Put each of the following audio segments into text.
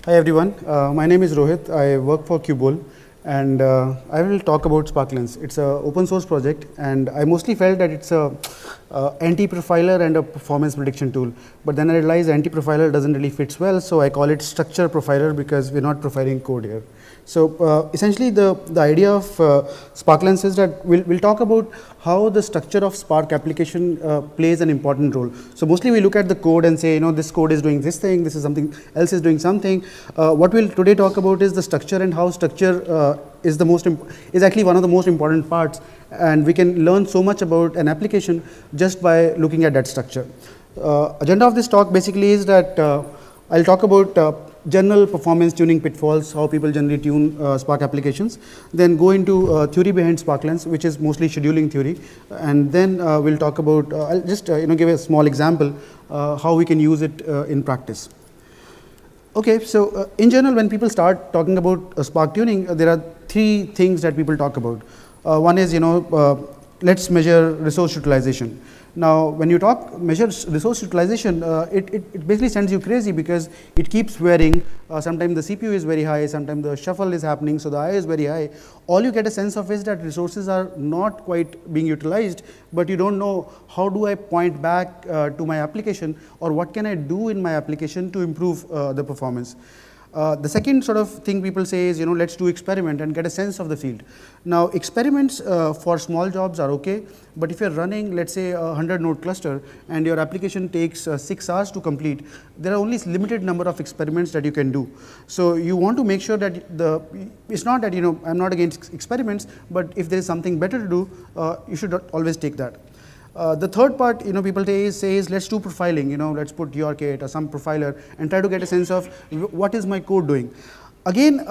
Hi everyone, my name is Rohit. I work for Qubole and I will talk about Sparklens. It's an open source project and I mostly felt that it's a anti-profiler and a performance prediction tool. But then I realized anti-profiler doesn't really fits well, so I call it structure profiler because we're not profiling code here. So essentially the idea of Sparklens is that we'll talk about how the structure of Spark application plays an important role. So mostly we look at the code and say, this code is doing this thing, this is something else is doing something. What we'll today talk about is the structure and how structure is actually one of the most important parts, and we can learn so much about an application just by looking at that structure. Agenda of this talk basically is that I'll talk about general performance tuning pitfalls, how people generally tune Spark applications, then go into theory behind Sparklens, which is mostly scheduling theory, and then we'll talk about, I'll just give a small example how we can use it in practice. Okay, so in general, when people start talking about Spark tuning, there are three things that people talk about. One is, let's measure resource utilization. Now, when you measure resource utilization, it basically sends you crazy because it keeps varying. Sometimes the CPU is very high, sometimes the shuffle is happening, so the I is very high. All you get a sense of is that resources are not quite being utilized, but you don't know how do I point back to my application, or what can I do in my application to improve the performance. The second sort of thing people say is, let's do experiment and get a sense of the field. Now, experiments for small jobs are okay, but if you're running, let's say, a 100 node cluster and your application takes 6 hours to complete, there are only limited number of experiments that you can do. So you want to make sure that it's not that, I'm not against experiments, but if there is something better to do, you should always take that. The third part, people say is let's do profiling, let's put your kit or some profiler and try to get a sense of what is my code doing. Again,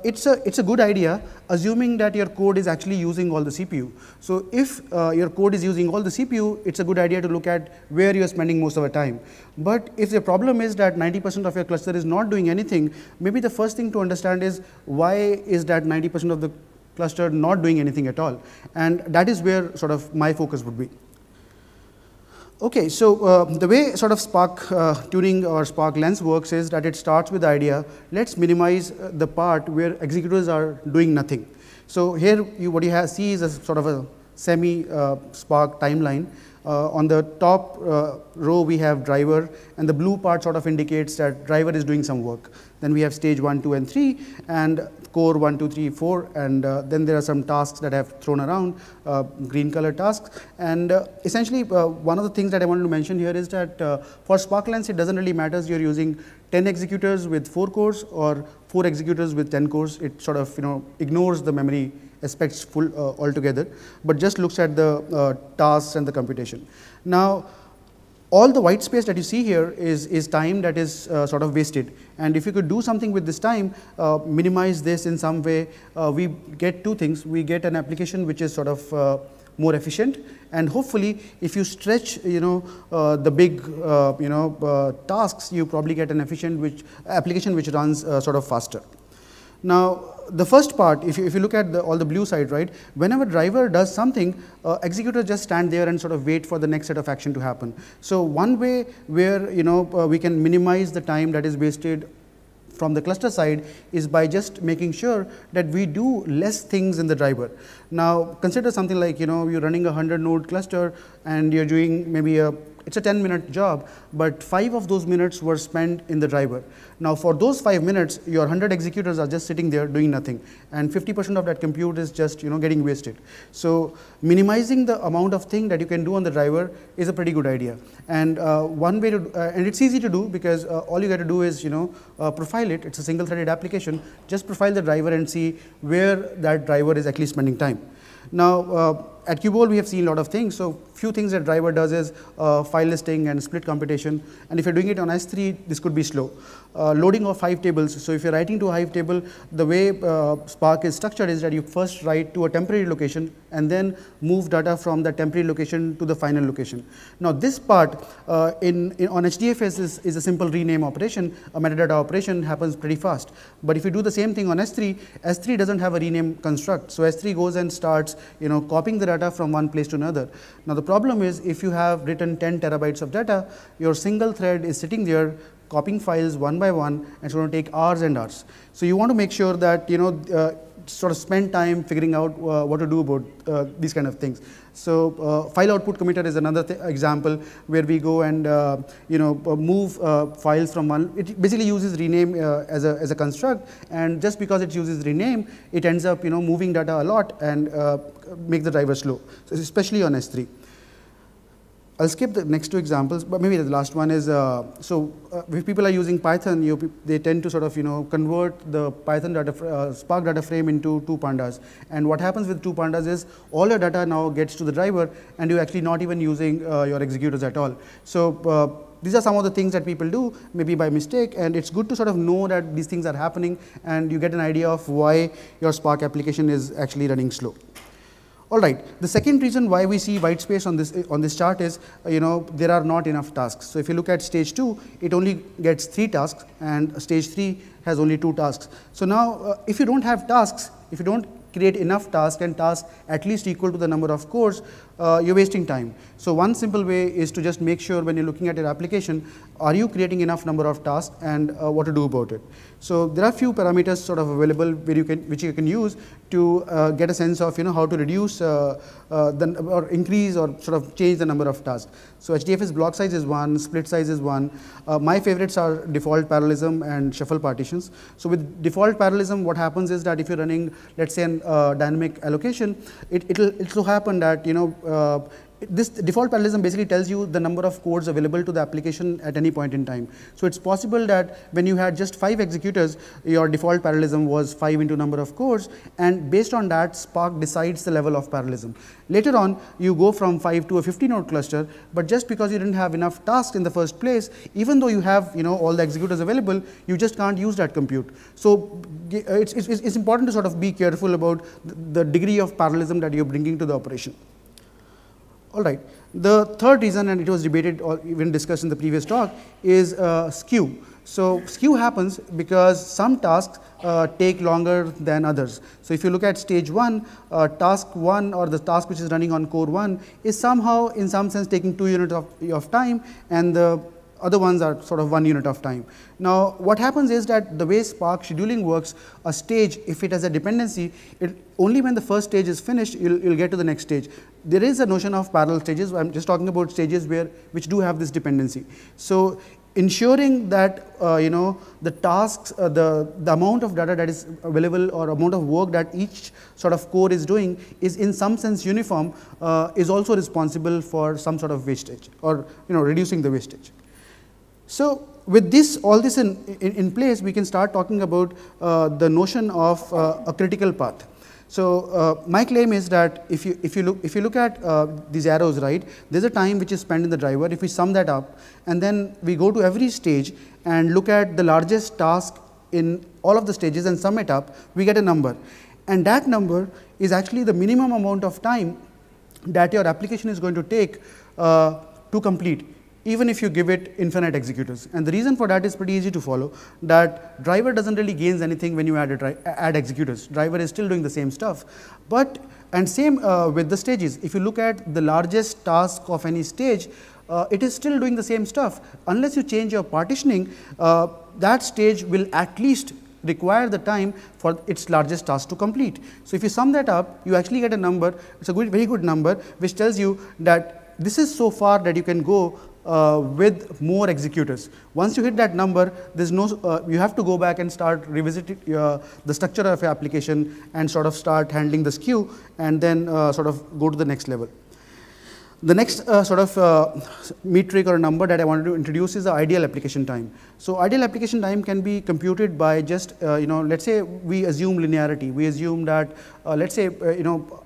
it's a good idea, assuming that your code is actually using all the CPU. So if your code is using all the CPU, it's a good idea to look at where you're spending most of the time. But if the problem is that 90% of your cluster is not doing anything, maybe the first thing to understand is why is that 90% of the cluster not doing anything at all, and that is where sort of my focus would be. Okay, so the way sort of Spark tuning or Sparklens works is that it starts with the idea, let's minimize the part where executors are doing nothing. So here what you see is a sort of a semi Spark timeline. On the top row we have driver, and the blue part sort of indicates that driver is doing some work. Then we have stage 1, 2, and 3, and core 1, 2, 3, 4, and then there are some tasks that I have thrown around, green color tasks. And essentially, one of the things that I wanted to mention here is that for Sparklens, it doesn't really matter if you're using 10 executors with 4 cores or 4 executors with 10 cores. It sort of ignores the memory aspects altogether, but just looks at the tasks and the computation. Now, all the white space that you see here is time that is sort of wasted. And if you could do something with this time, minimize this in some way, we get two things. We get an application which is sort of more efficient, and hopefully, if you stretch, the big, tasks, you probably get an efficient application which runs sort of faster. Now, the first part, if you look at all the blue side, right, whenever driver does something, executors just stand there and sort of wait for the next set of action to happen. So one way where we can minimize the time that is wasted from the cluster side is by just making sure that we do less things in the driver. Now, consider something like you're running a 100 node cluster and you're doing maybe it's a 10-minute job, but 5 of those minutes were spent in the driver. Now, for those 5 minutes, your 100 executors are just sitting there doing nothing, and 50% of that compute is just getting wasted. So, minimizing the amount of thing that you can do on the driver is a pretty good idea. And one way to, and it's easy to do because all you got to do is profile it. It's a single-threaded application. Just profile the driver and see where that driver is actually spending time. Now, at Qubole, we have seen a lot of things. So, few things that driver does is file listing and split computation. And if you're doing it on S3, this could be slow. Loading of Hive tables. So, if you're writing to a Hive table, the way Spark is structured is that you first write to a temporary location and then move data from the temporary location to the final location. Now, this part on HDFS is a simple rename operation. A metadata operation happens pretty fast. But if you do the same thing on S3, S3 doesn't have a rename construct. So, S3 goes and starts copying the data from one place to another. Now, the problem is if you have written 10 terabytes of data, your single thread is sitting there copying files one by one, and it's going to take hours and hours. So you want to make sure that sort of spend time figuring out what to do about these kind of things. So file output committer is another example where we go and move files from one. It basically uses rename as a construct, and just because it uses rename, it ends up moving data a lot and make the driver slow, so especially on S3. I'll skip the next two examples, but maybe the last one is, if people are using Python, they tend to sort of, convert the Python data, Spark data frame into two pandas. And what happens with two pandas is all your data now gets to the driver, and you're actually not even using your executors at all. So these are some of the things that people do, maybe by mistake, and it's good to sort of know that these things are happening, and you get an idea of why your Spark application is actually running slow. All right. The second reason why we see white space on this chart is, there are not enough tasks. So if you look at stage 2, it only gets 3 tasks, and stage 3 has only 2 tasks. So now, if you don't have tasks, if you don't create enough tasks and tasks at least equal to the number of cores, you're wasting time. So one simple way is to just make sure when you're looking at your application, are you creating enough number of tasks, and what to do about it. So there are few parameters sort of available which you can use to get a sense of how to reduce or increase or sort of change the number of tasks. So HDFS block size is 1, split size is 1. My favorites are default parallelism and shuffle partitions. So with default parallelism, what happens is that if you're running, let's say, an dynamic allocation, it'll happen that this default parallelism basically tells you the number of cores available to the application at any point in time. So it's possible that when you had just 5 executors, your default parallelism was 5 into number of cores, and based on that, Spark decides the level of parallelism. Later on, you go from 5 to a 50-node cluster, but just because you didn't have enough tasks in the first place, even though you have all the executors available, you just can't use that compute. So it's important to sort of be careful about the degree of parallelism that you're bringing to the operation. All right. The third reason, and it was debated or even discussed in the previous talk, is skew. So skew happens because some tasks take longer than others. So if you look at stage 1, task 1 or the task which is running on core 1 is somehow in some sense taking 2 units of time, and the other ones are sort of 1 unit of time. Now, what happens is that the way Spark scheduling works, a stage, if it has a dependency, only when the first stage is finished, you'll get to the next stage. There is a notion of parallel stages. I'm just talking about stages which do have this dependency. So ensuring that the tasks, the amount of data that is available or amount of work that each sort of core is doing is in some sense uniform is also responsible for some sort of wastage or reducing the wastage. So with all this in place, we can start talking about the notion of a critical path. So my claim is that if you look at these arrows, right, there's a time which is spent in the driver. If we sum that up, and then we go to every stage and look at the largest task in all of the stages and sum it up, we get a number. And that number is actually the minimum amount of time that your application is going to take to complete, even if you give it infinite executors. And the reason for that is pretty easy to follow, that driver doesn't really gains anything when you add executors. Driver is still doing the same stuff. And same with the stages. If you look at the largest task of any stage, it is still doing the same stuff. Unless you change your partitioning, that stage will at least require the time for its largest task to complete. So if you sum that up, you actually get a number. It's a very good number, which tells you that this is so far that you can go with more executors. Once you hit that number, there's no, you have to go back and start revisiting the structure of your application and sort of start handling the skew, and then sort of go to the next level. The next sort of metric or number that I wanted to introduce is the ideal application time. So ideal application time can be computed by just, let's say we assume linearity. We assume that, let's say,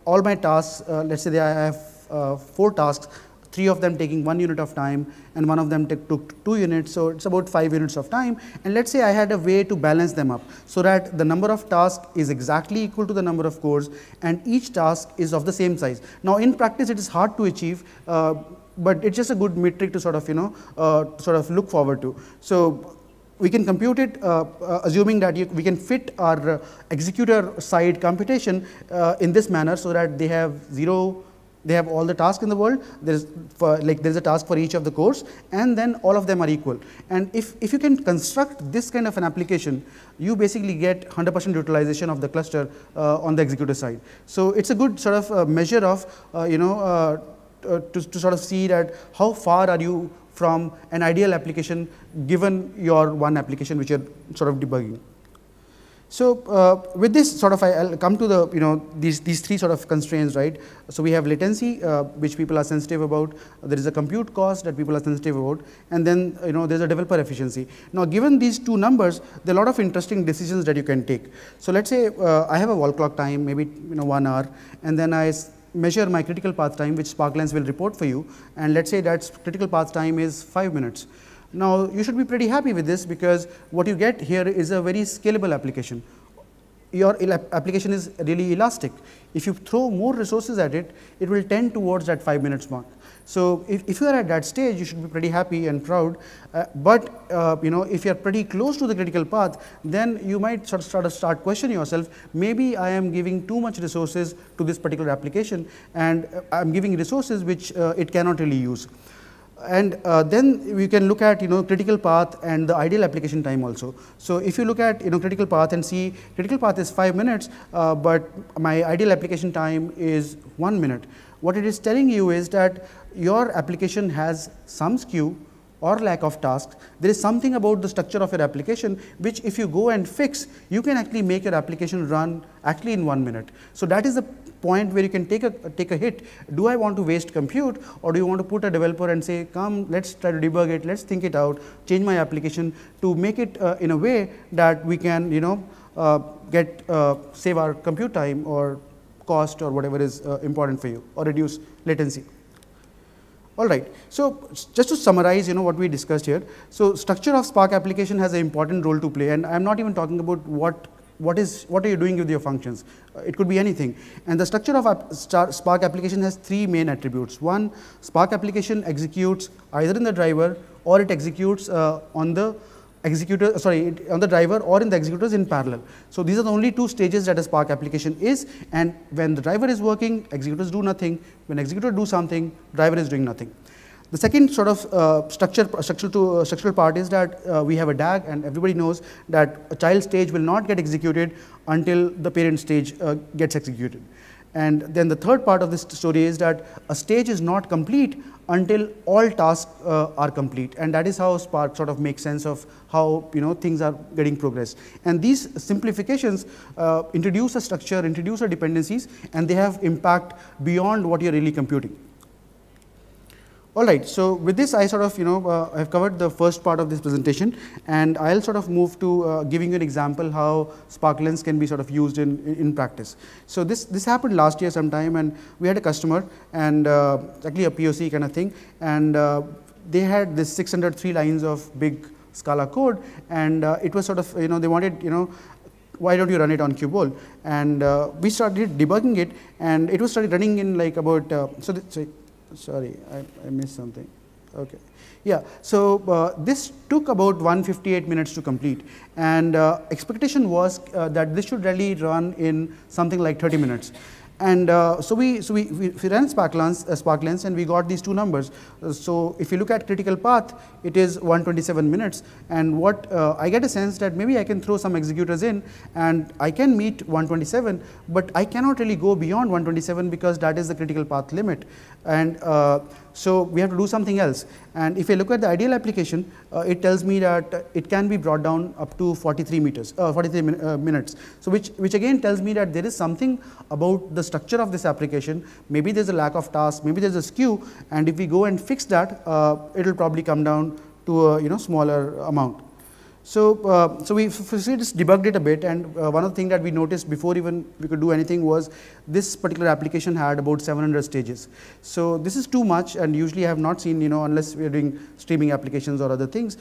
all my tasks, let's say I have 4 tasks, 3 of them taking 1 unit of time, and 1 of them took 2 units, so it's about 5 units of time. And let's say I had a way to balance them up so that the number of tasks is exactly equal to the number of cores, and each task is of the same size. Now, in practice, it is hard to achieve, but it's just a good metric to sort of look forward to. So we can compute it, assuming that we can fit our executor side computation in this manner, so that they have 0, They have all the tasks in the world. There's a task for each of the cores, and then all of them are equal. And if you can construct this kind of an application, you basically get 100% utilization of the cluster on the executor side. So it's a good sort of measure of to sort of see that how far are you from an ideal application given your one application which you're sort of debugging. So with this sort of, I'll come to the these three sort of constraints, right? So we have latency, which people are sensitive about. There is a compute cost that people are sensitive about, and then there's a developer efficiency. Now, given these two numbers, there are a lot of interesting decisions that you can take. So let's say I have a wall clock time, maybe 1 hour, and then I measure my critical path time, which Sparklines will report for you, and let's say that critical path time is 5 minutes. Now, you should be pretty happy with this, because what you get here is a very scalable application. Your application is really elastic. If you throw more resources at it, it will tend towards that 5 minutes mark. So if you are at that stage, you should be pretty happy and proud. But if you are pretty close to the critical path, then you might start questioning yourself. Maybe I am giving too much resources to this particular application, and I'm giving resources which it cannot really use. And then we can look at critical path and the ideal application time also. So if you look at critical path and see critical path is 5 minutes, but my ideal application time is 1 minute. What it is telling you is that your application has some skew or lack of tasks. There is something about the structure of your application which, if you go and fix, you can actually make your application run actually in 1 minute. So that is the point where you can take a hit. Do I want to waste compute, or do you want to put a developer and say, come, let's try to debug it, let's think it out, change my application to make it in a way that we can save our compute time or cost or whatever is important for you, or reduce latency. All right. So just to summarize, what we discussed here. So structure of Spark application has an important role to play, and I'm not even talking about what are you doing with your functions. It could be anything. And the structure of Spark application has three main attributes. One, Spark application executes either in the driver, or it executes on the executor, on the driver or in the executors in parallel. So these are the only two stages that a Spark application is, and when the driver is working, executors do nothing. When executor do something, driver is doing nothing. The second sort of structural part is that we have a DAG, and everybody knows that a child stage will not get executed until the parent stage gets executed. And then the third part of this story is that a stage is not complete until all tasks are complete, and that is how Spark sort of makes sense of how things are getting progressed. And these simplifications introduce a structure, introduce a dependencies, and they have impact beyond what you're really computing. All right, so with this, I sort of, I've covered the first part of this presentation, and I'll sort of move to giving you an example how Sparklens can be sort of used in practice. So this happened last year sometime, and we had a customer, and actually a POC kind of thing, and they had this 603 lines of big Scala code, and it was sort of, they wanted, why don't you run it on Qubole? And we started debugging it, and it was started running in like about, sorry, I missed something. Okay. Yeah. So this took about 158 minutes to complete, and expectation was that this should really run in something like 30 minutes. And so we ran Sparklens, and we got these two numbers. So if you look at critical path, it is 127 minutes. And what I get a sense that maybe I can throw some executors in, and I can meet 127, but I cannot really go beyond 127 because that is the critical path limit. And so we have to do something else. And if I look at the ideal application, it tells me that it can be brought down up to 43 minutes. So which again tells me that there is something about the structure of this application. Maybe there's a lack of tasks, maybe there's a skew, and if we go and fix that, it will probably come down to a smaller amount. So, so we just debugged it a bit, and one of the things that we noticed before even we could do anything was this particular application had about 700 stages. So this is too much, and usually I have not seen, unless we are doing streaming applications or other things,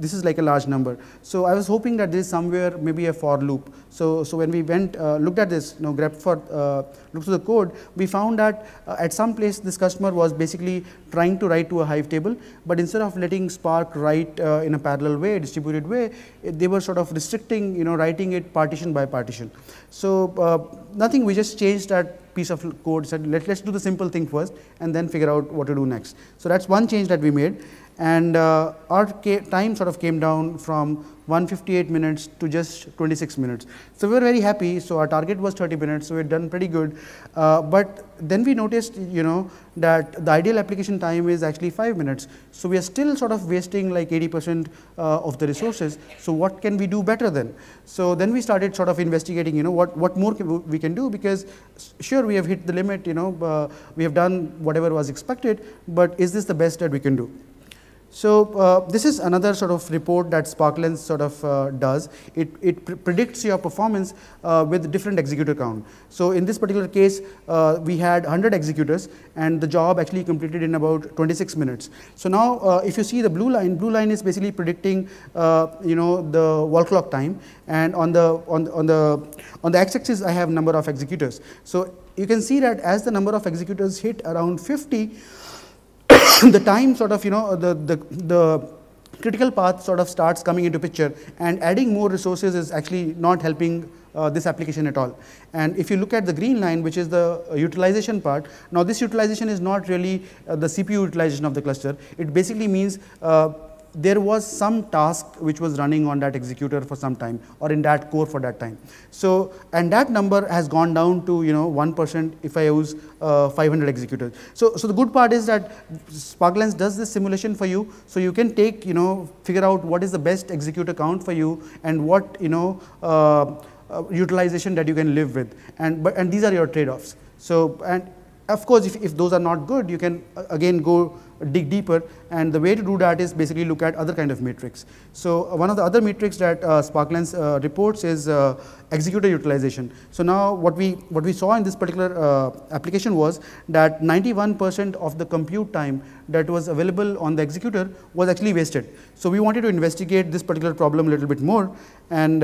this is like a large number. So I was hoping that there is somewhere maybe a for loop. So when we went, looked at this, looked through the code, we found that at some place this customer was basically trying to write to a Hive table, but instead of letting Spark write in a parallel way, distributed way, they were sort of restricting, writing it partition by partition. So nothing, we just changed that piece of code, said let's do the simple thing first and then figure out what to do next. So that's one change that we made, and our time sort of came down from 158 minutes to just 26 minutes. So we were very happy. So our target was 30 minutes, so we had done pretty good. But then we noticed, that the ideal application time is actually 5 minutes. So we are still sort of wasting like 80% of the resources. So what can we do better then? So then we started sort of investigating, what more we can do, because sure, we have hit the limit, we have done whatever was expected, but is this the best that we can do? So this is another sort of report that Sparklens sort of does. It predicts your performance with different executor count. So in this particular case, we had 100 executors, and the job actually completed in about 26 minutes. So now, if you see the blue line is basically predicting, the wall clock time, and on the x-axis I have number of executors. So you can see that as the number of executors hit around 50. The time sort of, the critical path sort of starts coming into picture, and adding more resources is actually not helping this application at all. And if you look at the green line, which is the utilization part, now this utilization is not really the CPU utilization of the cluster. It basically means there was some task which was running on that executor for some time, or in that core for that time. So, and that number has gone down to 1% if I use 500 executors. So the good part is that Sparklens does this simulation for you, so you can take, figure out what is the best executor count for you, and what utilization that you can live with, and these are your trade-offs. So, and of course, if those are not good, you can again go dig deeper, and the way to do that is basically look at other kind of metrics. So one of the other metrics that Sparklens reports is executor utilization. So now what we saw in this particular application was that 91% of the compute time that was available on the executor was actually wasted. So we wanted to investigate this particular problem a little bit more, and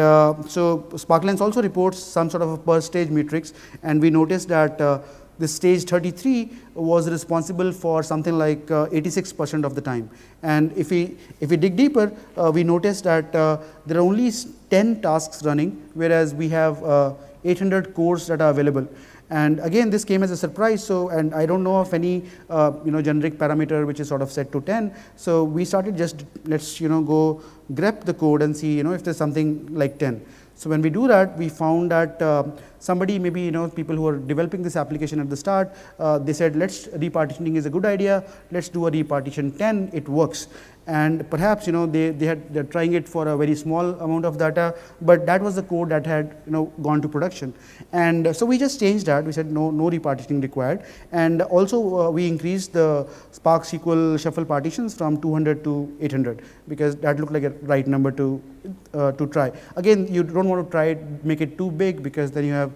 so Sparklens also reports some sort of a per stage metrics, and we noticed that this stage 33 was responsible for something like 86% of the time. And if we dig deeper, we noticed that there are only 10 tasks running, whereas we have 800 cores that are available. And again, this came as a surprise. So, and I don't know of any generic parameter which is sort of set to 10. So we started just let's go grep the code and see if there's something like 10. So when we do that, we found that somebody, maybe people who are developing this application at the start, they said repartitioning is a good idea. Let's do a repartition 10. It works. And perhaps they're trying it for a very small amount of data, but that was the code that had gone to production. And so we just changed that. We said no repartitioning required. And also we increased the Spark SQL shuffle partitions from 200 to 800, because that looked like a right number to try. Again, you don't want to try it, make it too big, because then you have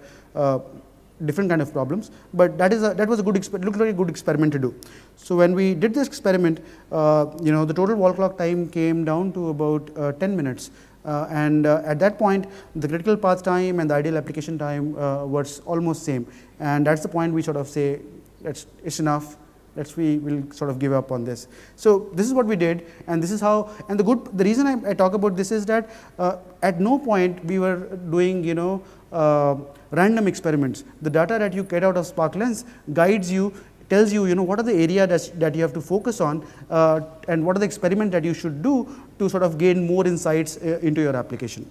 different kind of problems, but that was a good looked like a good experiment to do. So when we did this experiment, the total wall clock time came down to about 10 minutes, and at that point the critical path time and the ideal application time was almost same, and that's the point we sort of say it's enough. We will sort of give up on this. So this is what we did, and this is how. And the reason I talk about this is that at no point we were doing random experiments. The data that you get out of Sparklens guides you, tells you what are the areas that you have to focus on, and what are the experiments that you should do to sort of gain more insights into your application.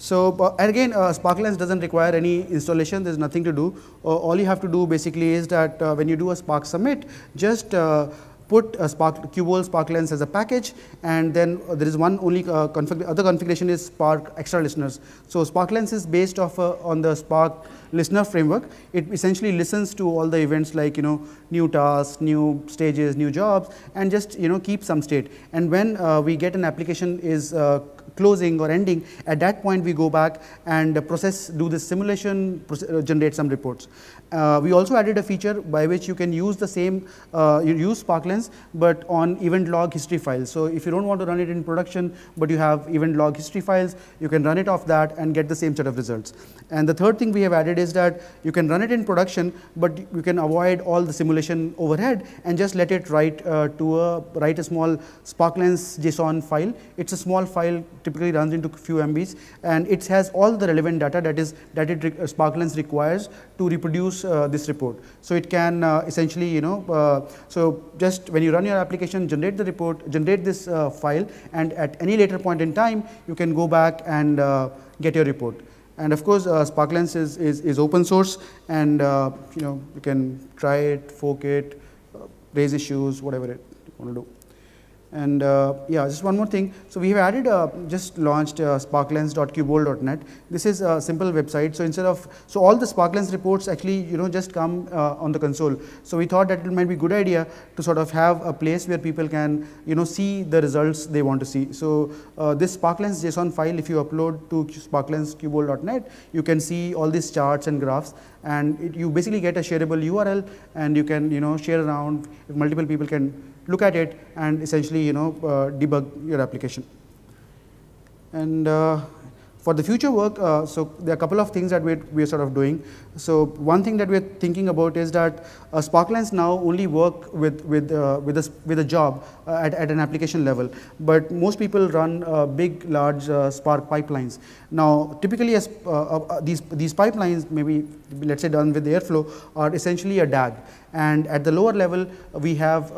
So and again, Sparklens doesn't require any installation. There's nothing to do. All you have to do basically is that when you do a Spark submit, just put a Qubole Sparklens as a package, and then there is one only other configuration is Spark extra listeners. So Sparklens is based off on the Spark listener framework. It essentially listens to all the events like new tasks, new stages, new jobs, and just keep some state. And when we get an application is closing or ending, at that point we go back and do this simulation, generate some reports. We also added a feature by which you can use the same, you use Sparklens, but on event log history files. So if you don't want to run it in production, but you have event log history files, you can run it off that and get the same set of results. And the third thing we have added is that you can run it in production, but you can avoid all the simulation overhead and just let it write a small Sparklens JSON file. It's a small file typically runs into few MBs, and it has all the relevant data Sparklens requires to reproduce this report. So it can essentially, so just when you run your application, generate the report, generate this file, and at any later point in time, you can go back and get your report. And of course, Sparklens is open source, and you can try it, fork it, raise issues, whatever you want to do. And yeah, just one more thing. So we have added, just launched Sparklens.Qubole.net. This is a simple website. So instead of, so all the Sparklens reports actually, just come on the console. So we thought that it might be a good idea to sort of have a place where people can, see the results they want to see. So this Sparklens JSON file, if you upload to Sparklens.Qubole.net, you can see all these charts and graphs, and you basically get a shareable URL, and you can, share around. If multiple people can look at it and essentially, debug your application. And for the future work, so there are a couple of things that we're sort of doing. So one thing that we're thinking about is that Sparklens now only work with a job at an application level, but most people run big, large Spark pipelines. Now, typically, these pipelines, maybe let's say done with Airflow, are essentially a DAG. And at the lower level, we have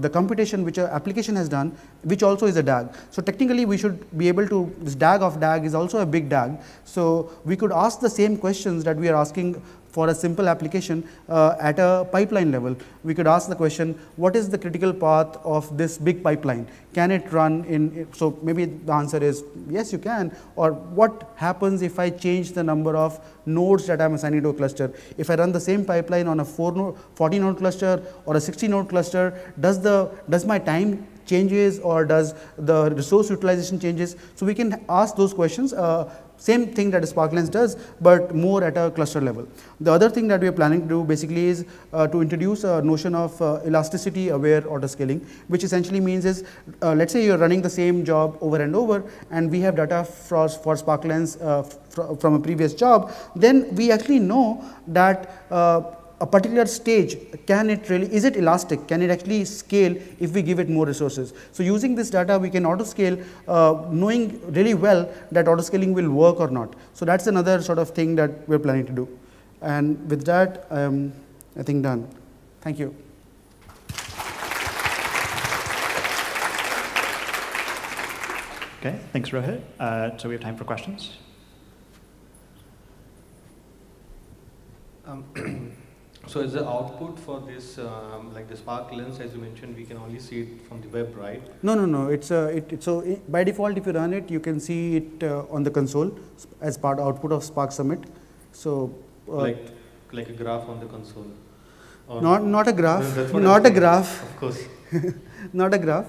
the computation which an application has done, which also is a DAG. So technically, we should be able to, this DAG of DAG is also a big DAG. So we could ask the same questions that we are asking for a simple application at a pipeline level. We could ask the question, what is the critical path of this big pipeline? Can it run in, so maybe the answer is, yes, you can. Or what happens if I change the number of nodes that I'm assigning to a cluster? If I run the same pipeline on a 40 node cluster or a 60 node cluster, does my time changes, or does the resource utilization changes? So we can ask those questions. Same thing that Sparklens does, but more at a cluster level. The other thing that we are planning to do basically is to introduce a notion of elasticity aware autoscaling, which essentially means is, let's say you're running the same job over and over, and we have data for Sparklens from a previous job, then we actually know that a particular stage, is it elastic? Can it actually scale if we give it more resources? So using this data, we can auto-scale, knowing really well that auto-scaling will work or not. So that's another sort of thing that we're planning to do. And with that, I think done. Thank you. Okay, thanks, Rohit. So we have time for questions. So is the output for this, like the Sparklens, as you mentioned, we can only see it from the web, right? No. By default, if you run it, you can see it on the console as part output of Spark Summit. So like a graph on the console. Or not a graph. Not a graph. Of course. Not a graph.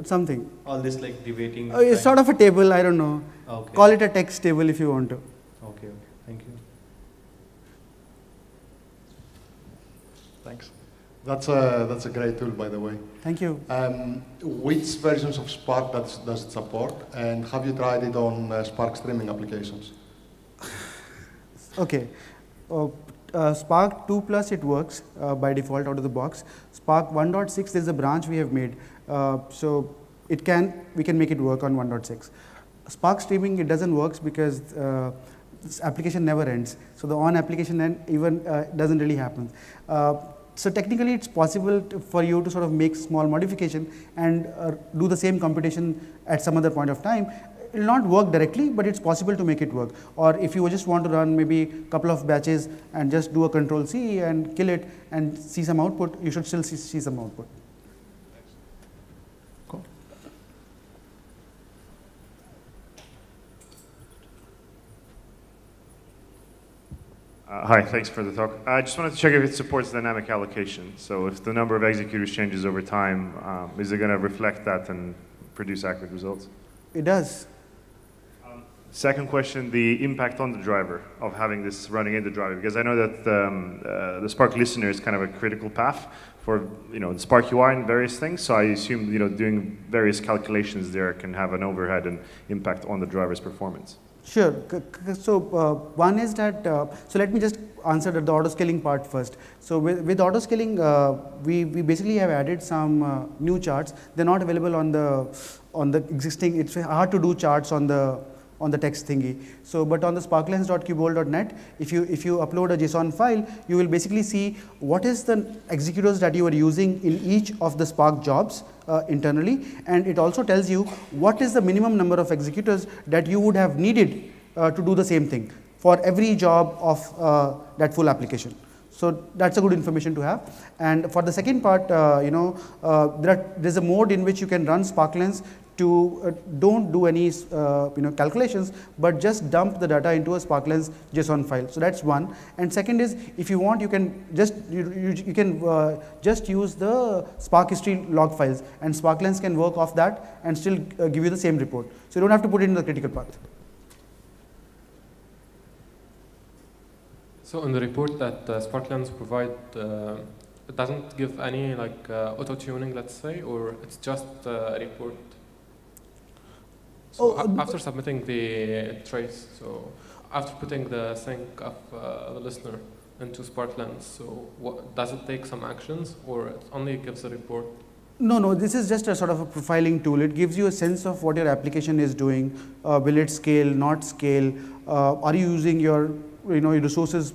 Something. All this like debating. It's sort of a table. I don't know. Okay. Call it a text table if you want to. Okay. Thank you. Thanks. That's a great tool, by the way. Thank you. Which versions of Spark does it support, and have you tried it on Spark streaming applications? Okay. Spark 2+ it works by default out of the box. Spark 1.6 there's a branch we have made, so we can make it work on 1.6. Spark streaming, it doesn't work because this application never ends. So the on application end even doesn't really happen. So technically, it's possible for you to sort of make small modification and do the same computation at some other point of time. It will not work directly, but it's possible to make it work. Or if you just want to run maybe a couple of batches and just do a Control-C and kill it and see some output, you should still see some output. Cool. Hi, thanks for the talk. I just wanted to check if it supports dynamic allocation. So if the number of executors changes over time, is it going to reflect that and produce accurate results? It does. Second question, the impact on the driver of having this running in the driver, because I know that the Spark listener is kind of a critical path for the Spark UI and various things. So I assume doing various calculations there can have an overhead and impact on the driver's performance. Sure. So one is that, so let me just answer the auto-scaling part first. So with auto-scaling, we basically have added some new charts. They're not available on the existing, it's hard to do charts on the text thingy. So, but on the Sparklens.Qubole.net, if you upload a JSON file, you will basically see what is the executors that you are using in each of the Spark jobs internally, and it also tells you what is the minimum number of executors that you would have needed to do the same thing for every job of that full application. So that's a good information to have. And for the second part, there's a mode in which you can run Sparklens to don't do any calculations, but just dump the data into a Sparklens JSON file. So that's one. And second is, if you want, you can just just use the Spark history log files, and Sparklens can work off that and still give you the same report. So you don't have to put it in the critical path. So in the report that Sparklens provide, it doesn't give any like auto tuning, let's say, or it's just a report. So after submitting the trace, so after putting the sync of the listener into Sparklens, so does it take some actions, or it only gives a report? No, this is just a sort of a profiling tool. It gives you a sense of what your application is doing. Will it scale, not scale? Are you using your resources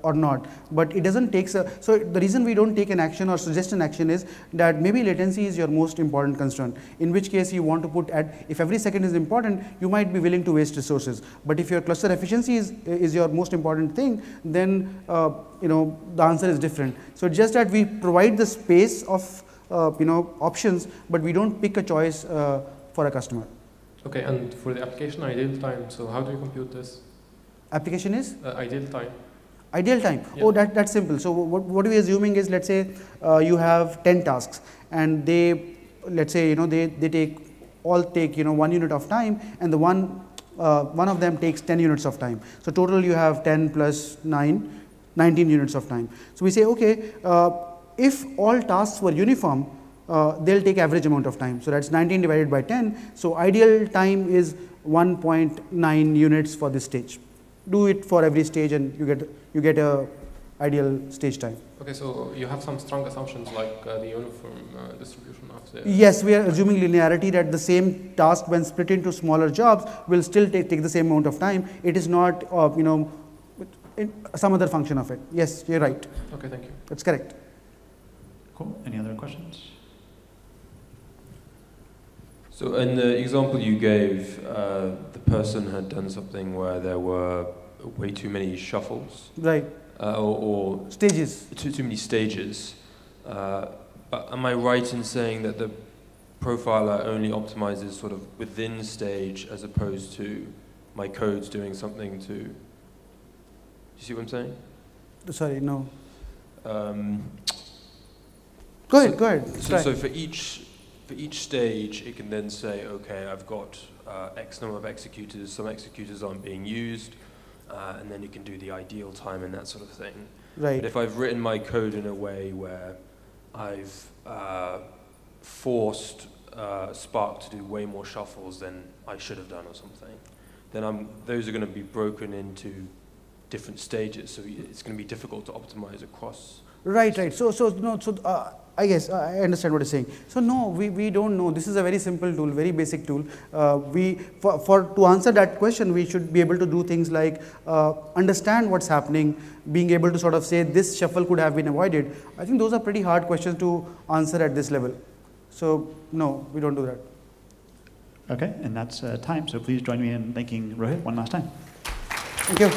or not? But it doesn't take, so the reason we don't take an action or suggest an action is that maybe latency is your most important concern, in which case you want to put if every second is important, you might be willing to waste resources. But if your cluster efficiency is your most important thing, then the answer is different. So just that we provide the space of options, but we don't pick a choice for a customer. Okay, and for the application ideal time, so how do you compute this? Application is? Ideal time. Ideal time. Yeah. Oh, that's simple. So what we're assuming is, let's say you have 10 tasks, and let's say they take 1 unit of time, and the one of them takes 10 units of time. So total you have 10 plus 9, 19 units of time. So we say, okay, if all tasks were uniform, they'll take average amount of time. So that's 19 divided by 10. So ideal time is 1.9 units for this stage. Do it for every stage, and you get a ideal stage time. Okay, so you have some strong assumptions like the uniform distribution of the... Yes, we are assuming linearity, that the same task when split into smaller jobs will still take the same amount of time. It is not some other function of it. Yes, you're right. Okay, thank you. That's correct. Cool. Any other questions? So in the example you gave, the person had done something where there were way too many shuffles. Right. Or stages. Too many stages. But am I right in saying that the profiler only optimizes sort of within stage as opposed to my code's doing something to... Do you see what I'm saying? Sorry, no. Go ahead. So for each stage, it can then say, okay, I've got X number of executors, some executors aren't being used, and then you can do the ideal time and that sort of thing. Right. But if I've written my code in a way where I've forced Spark to do way more shuffles than I should have done or something, then those are going to be broken into different stages, so it's going to be difficult to optimize across. Right. I guess I understand what you're saying. So no, we don't know. This is a very simple tool, very basic tool. To answer that question, we should be able to do things like understand what's happening, being able to sort of say this shuffle could have been avoided. I think those are pretty hard questions to answer at this level. So no, we don't do that. Okay, and that's time. So please join me in thanking Rohit one last time. Thank you.